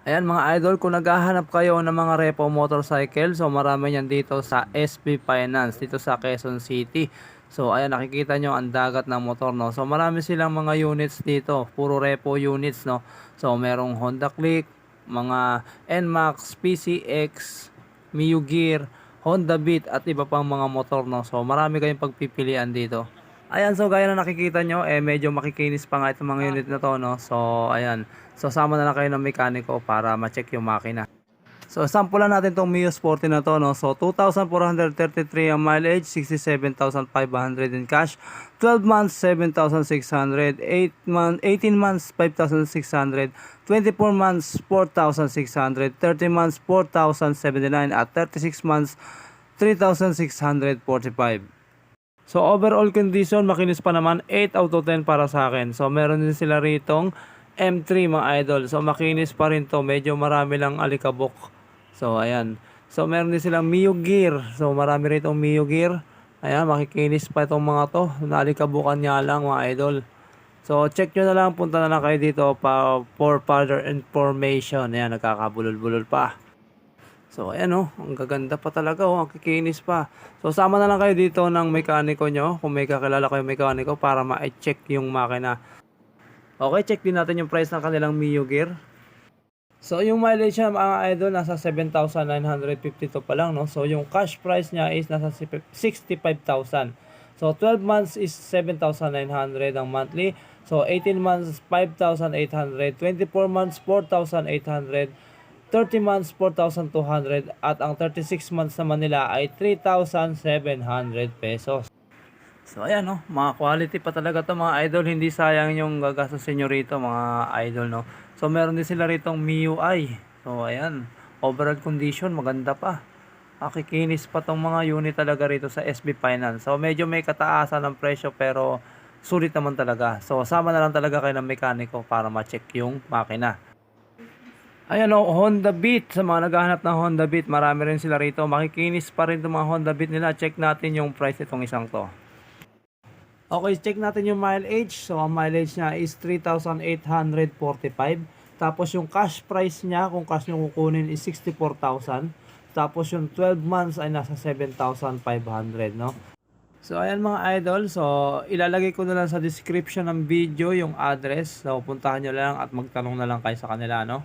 Ayan mga idol, kung naghahanap kayo ng mga repo motorcycle, so marami yan dito sa SB Finance, dito sa Quezon City. So ayan, nakikita nyo ang dagat ng motor, no? So marami silang mga units dito, puro repo units, no? So merong Honda Click, mga NMAX, PCX, Mio Gear, Honda Beat at iba pang mga motor, no? So marami kayong pagpipilian dito. Ayan, so gaya na nakikita nyo, medyo makikinis pa nga itong mga unit na to, no? So, ayan. So, sama na lang kayo ng mekaniko para ma-check yung makina. So, sample lang natin tong Mio Sporty na to, no? So, 2,433 ang mileage, 67,500 in cash, 12 months, 7,600, 18 months, 5,600, 24 months, 4,600, 30 months, 4,079, at 36 months, 3,645. So overall condition, makinis pa naman, 8 out of 10 para sa akin. So meron din sila ritong M3 mga idol. So makinis pa rin to, medyo marami lang alikabok. So ayan. So meron din silang Mio Gear. So marami ritong Mio Gear. Ayan, makikinis pa itong mga to. Nalikabukan niya lang mga idol. So check nyo na lang, punta na lang kayo dito for further information. Ayan, nagkakabulol-bulol pa. So ayan oh, ang gaganda pa talaga oh, ang kikinis pa. So sama na lang kayo dito ng mekaniko nyo, kung may kakilala kayong mekaniko para ma-check yung makina. Okay, check din natin yung price ng kanilang Mio Gear. So yung mileage niya mga idol nasa 7,952 pa lang, no. So yung cash price niya is nasa 65,000. So 12 months is 7,900 ang monthly. So 18 months 5,800, 24 months 4,800, 30 months 4,200, at ang 36 months naman nila ay 3,700 pesos. So ayan no, mga quality pa talaga to mga idol, hindi sayang yung gagastusin nyo rito mga idol, no. So meron din sila ritong MIUI. So ayan, overall condition maganda pa. Kikinis pa tong mga unit talaga rito sa SB Finance. So medyo may kataasan ng presyo pero sulit naman talaga. So sama na lang talaga kayo ng mekaniko para ma-check yung makina. Ayan o, Honda Beat. Sa mga naghahanap ng Honda Beat, marami rin sila rito. Makikinis pa rin itong mga Honda Beat nila. Check natin yung price itong isang to. Okay, check natin yung mileage. So, ang mileage niya is 3,845. Tapos, yung cash price niya, kung cash nyo kukunin, is 64,000. Tapos, yung 12 months ay nasa 7,500, no? So, ayan mga idol. So, ilalagay ko na lang sa description ng video yung address. So, puntahan nyo lang at magtanong na lang kayo sa kanila, no?